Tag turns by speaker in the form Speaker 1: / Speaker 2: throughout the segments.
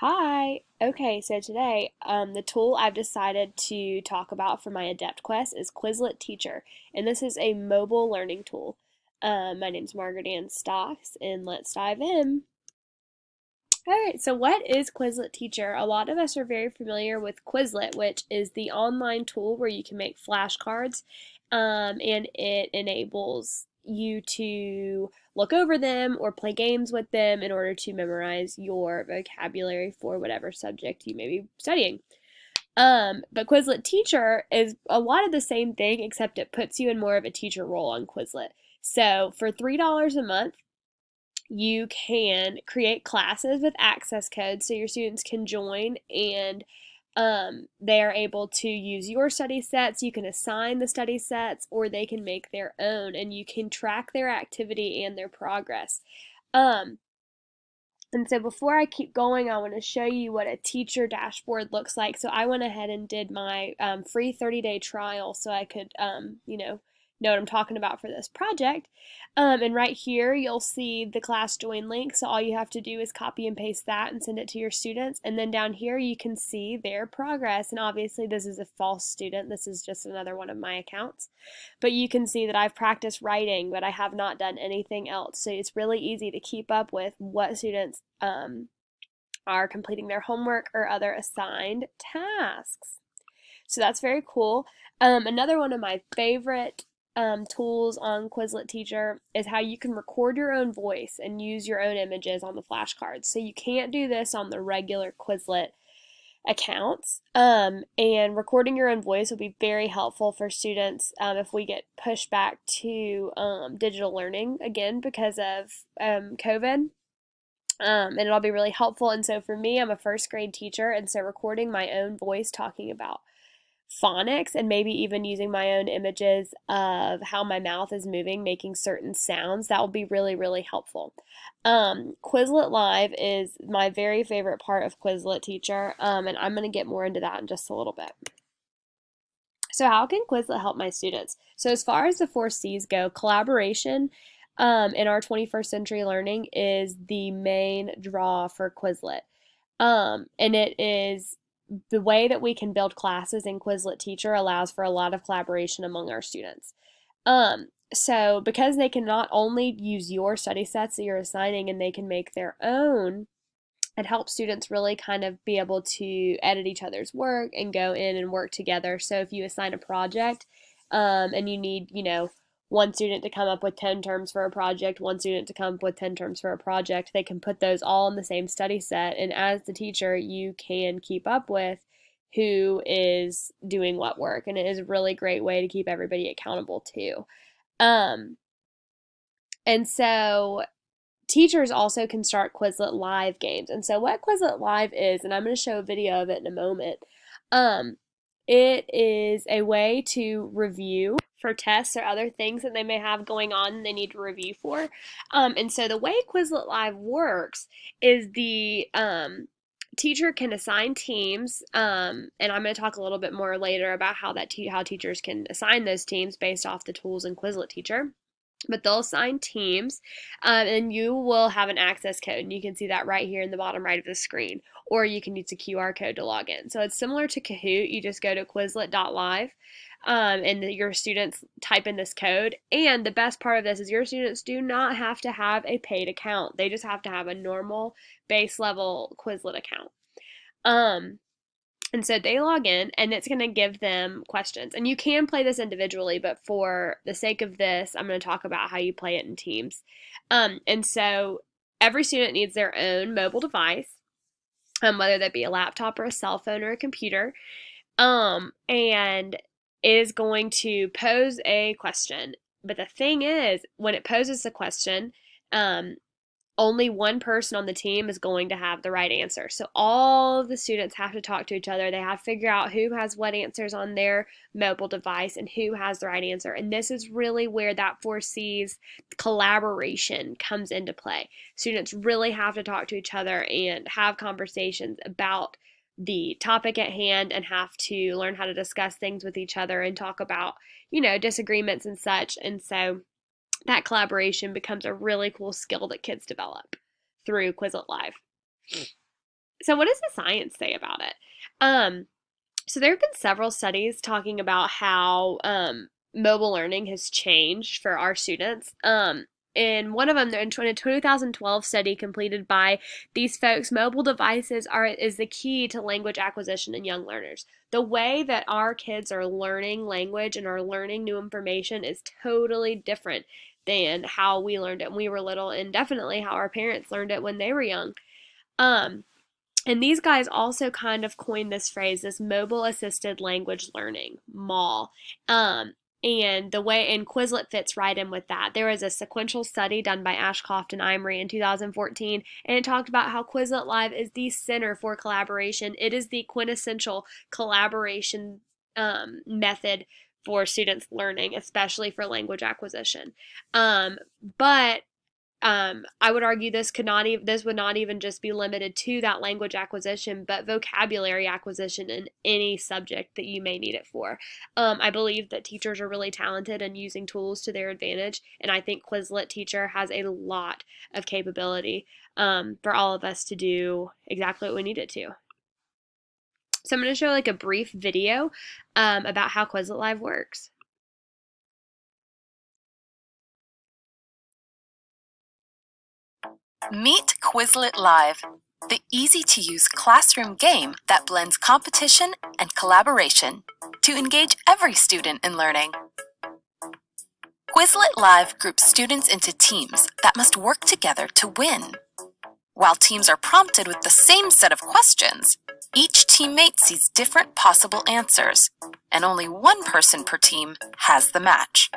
Speaker 1: Hi. Okay, so today, the tool I've decided to talk about for my Adept Quest is Quizlet Teacher, and this is a mobile learning tool. My name's Margaret Ann Stocks, and let's dive in. All right, so what is Quizlet Teacher? A lot of us are very familiar with Quizlet, which is the online tool where you can make flashcards, and it enables you to look over them or play games with them in order to memorize your vocabulary for whatever subject you may be studying. But Quizlet Teacher is a lot of the same thing, except it puts you in more of a teacher role on Quizlet. So for $3 a month, you can create classes with access codes so your students can join and they are able to use your study sets. You can assign the study sets or they can make their own and you can track their activity and their progress. And so before I keep going, I want to show you what a teacher dashboard looks like. So I went ahead and did my free 30-day trial so I could, know what I'm talking about for this project. And right here, you'll see the class join link. So all you have to do is copy and paste that and send it to your students. And then down here, you can see their progress. And obviously, this is a false student. This is just another one of my accounts. But you can see that I've practiced writing, but I have not done anything else. So it's really easy to keep up with what students are completing their homework or other assigned tasks. So that's very cool. Another one of my favorite tools on Quizlet Teacher is how you can record your own voice and use your own images on the flashcards. So you can't do this on the regular Quizlet accounts. And recording your own voice will be very helpful for students if we get pushed back to digital learning again because of COVID. And it'll be really helpful. And so for me, I'm a first grade teacher, and so recording my own voice talking about phonics and maybe even using my own images of how my mouth is moving, making certain sounds, that will be really, really helpful. Quizlet Live is my very favorite part of Quizlet Teacher, and I'm going to get more into that in just a little bit. So how can Quizlet help my students? So as far as the 4C's go, collaboration in our 21st century learning is the main draw for Quizlet. And it is the way that we can build classes in Quizlet Teacher allows for a lot of collaboration among our students. So because they can not only use your study sets that you're assigning and they can make their own, it helps students really kind of be able to edit each other's work and go in and work together. So if you assign a project and you need, one student to come up with 10 terms for a project, one student to come up with 10 terms for a project, they can put those all in the same study set. And as the teacher, you can keep up with who is doing what work. And it is a really great way to keep everybody accountable too. And so teachers also can start Quizlet Live games. And so what Quizlet Live is, and I'm going to show a video of it in a moment, it is a way to review for tests or other things that they may have going on and they need to review for. And so the way Quizlet Live works is the teacher can assign teams, and I'm going to talk a little bit more later about how how teachers can assign those teams based off the tools in Quizlet Teacher. But they'll assign teams, and you will have an access code, and you can see that right here in the bottom right of the screen, or you can use a QR code to log in. So it's similar to Kahoot. You just go to quizlet.live, and your students type in this code, and the best part of this is your students do not have to have a paid account. They just have to have a normal base level Quizlet account. And so they log in and it's going to give them questions. And you can play this individually, but for the sake of this, I'm going to talk about how you play it in teams. And so every student needs their own mobile device, whether that be a laptop or a cell phone or a computer. And is going to pose a question. But the thing is, when it poses the question, only one person on the team is going to have the right answer. So all of the students have to talk to each other. They have to figure out who has what answers on their mobile device and who has the right answer. And this is really where that 4C's collaboration comes into play. Students really have to talk to each other and have conversations about the topic at hand and have to learn how to discuss things with each other and talk about, disagreements and such. And so that collaboration becomes a really cool skill that kids develop through Quizlet Live. So what does the science say about it? Um, so there have been several studies talking about how mobile learning has changed for our students. And one of them, in a 2012 study completed by these folks, mobile devices is the key to language acquisition in young learners. The way that our kids are learning language and are learning new information is totally different than how we learned it when we were little, and definitely how our parents learned it when they were young. Um, and these guys also kind of coined this phrase, this mobile assisted language learning, MAL. And the way, and Quizlet fits right in with that. There was a sequential study done by Ashcroft and Emery in 2014, and it talked about how Quizlet Live is the center for collaboration. It is the quintessential collaboration method for students learning, especially for language acquisition. But I would argue this would not even just be limited to that language acquisition, but vocabulary acquisition in any subject that you may need it for. I believe that teachers are really talented in using tools to their advantage, and I think Quizlet Teacher has a lot of capability for all of us to do exactly what we need it to. So I'm going to show like a brief video about how Quizlet Live works.
Speaker 2: Meet Quizlet Live, the easy-to-use classroom game that blends competition and collaboration to engage every student in learning. Quizlet Live groups students into teams that must work together to win. While teams are prompted with the same set of questions, each teammate sees different possible answers, and only one person per team has the match.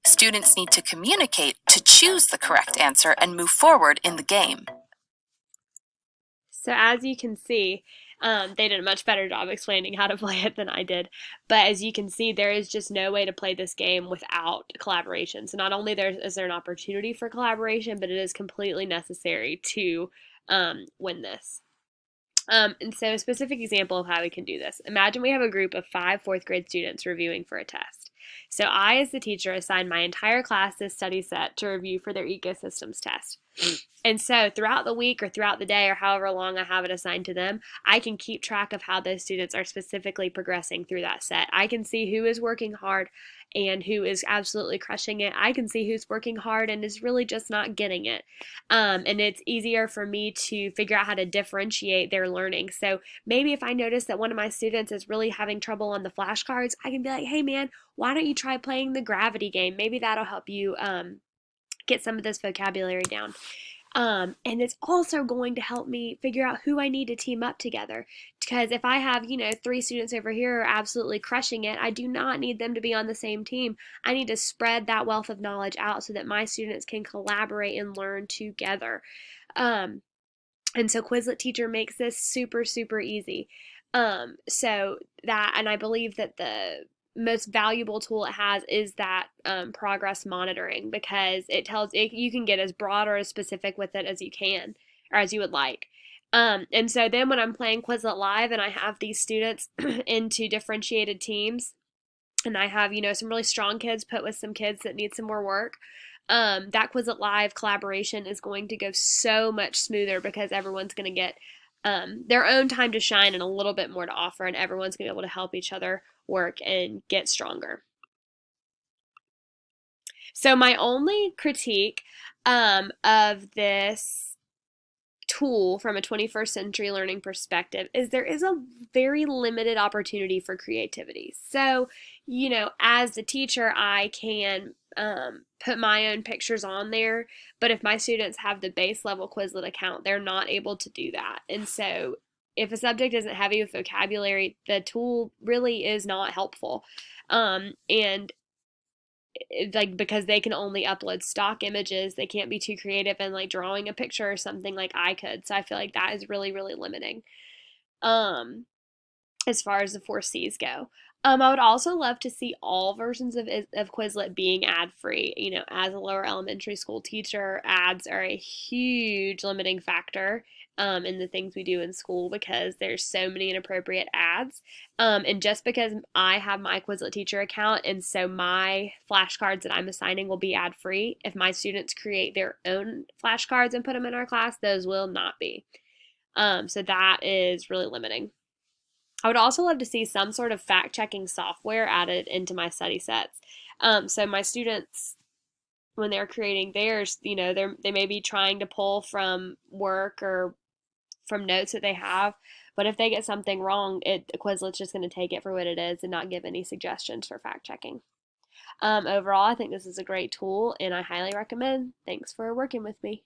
Speaker 2: Students need to communicate to choose the correct answer and move forward in the game.
Speaker 1: So as you can see, they did a much better job explaining how to play it than I did. But as you can see, there is just no way to play this game without collaboration. So not only is there an opportunity for collaboration, but it is completely necessary to win this. And so a specific example of how we can do this. Imagine we have a group of 5 fourth grade students reviewing for a test. So I, as the teacher, assign my entire class this study set to review for their ecosystems test. And so throughout the week or throughout the day or however long I have it assigned to them, I can keep track of how those students are specifically progressing through that set. I can see who is working hard and who is absolutely crushing it. I can see who's working hard and is really just not getting it. And it's easier for me to figure out how to differentiate their learning. So maybe if I notice that one of my students is really having trouble on the flashcards, I can be like, hey man, why don't you try playing the gravity game? Maybe that'll help you get some of this vocabulary down. And it's also going to help me figure out who I need to team up together. Because if I have, 3 students over here who are absolutely crushing it, I do not need them to be on the same team. I need to spread that wealth of knowledge out so that my students can collaborate and learn together. And so Quizlet Teacher makes this super, super easy. And I believe that the most valuable tool it has is that progress monitoring, because you can get as broad or as specific with it as you can or as you would like. And so then when I'm playing Quizlet Live and I have these students into differentiated teams, and I have, some really strong kids put with some kids that need some more work, that Quizlet Live collaboration is going to go so much smoother because everyone's going to get their own time to shine and a little bit more to offer, and everyone's going to be able to help each other work and get stronger. So my only critique of this tool from a 21st century learning perspective is there is a very limited opportunity for creativity. So, as the teacher, I can put my own pictures on there, but if my students have the base level Quizlet account, they're not able to do that. And so if a subject isn't heavy with vocabulary, the tool really is not helpful. And because they can only upload stock images, they can't be too creative in like drawing a picture or something like I could. So I feel like that is really, really limiting as far as the 4Cs go. I would also love to see all versions of Quizlet being ad-free. As a lower elementary school teacher, ads are a huge limiting factor in the things we do in school because there's so many inappropriate ads. And just because I have my Quizlet teacher account and so my flashcards that I'm assigning will be ad-free, if my students create their own flashcards and put them in our class, those will not be. So that is really limiting. I would also love to see some sort of fact checking software added into my study sets. So my students, when they're creating theirs, they may be trying to pull from work or from notes that they have, but if they get something wrong, Quizlet's just going to take it for what it is and not give any suggestions for fact checking. Overall, I think this is a great tool and I highly recommend. Thanks for working with me.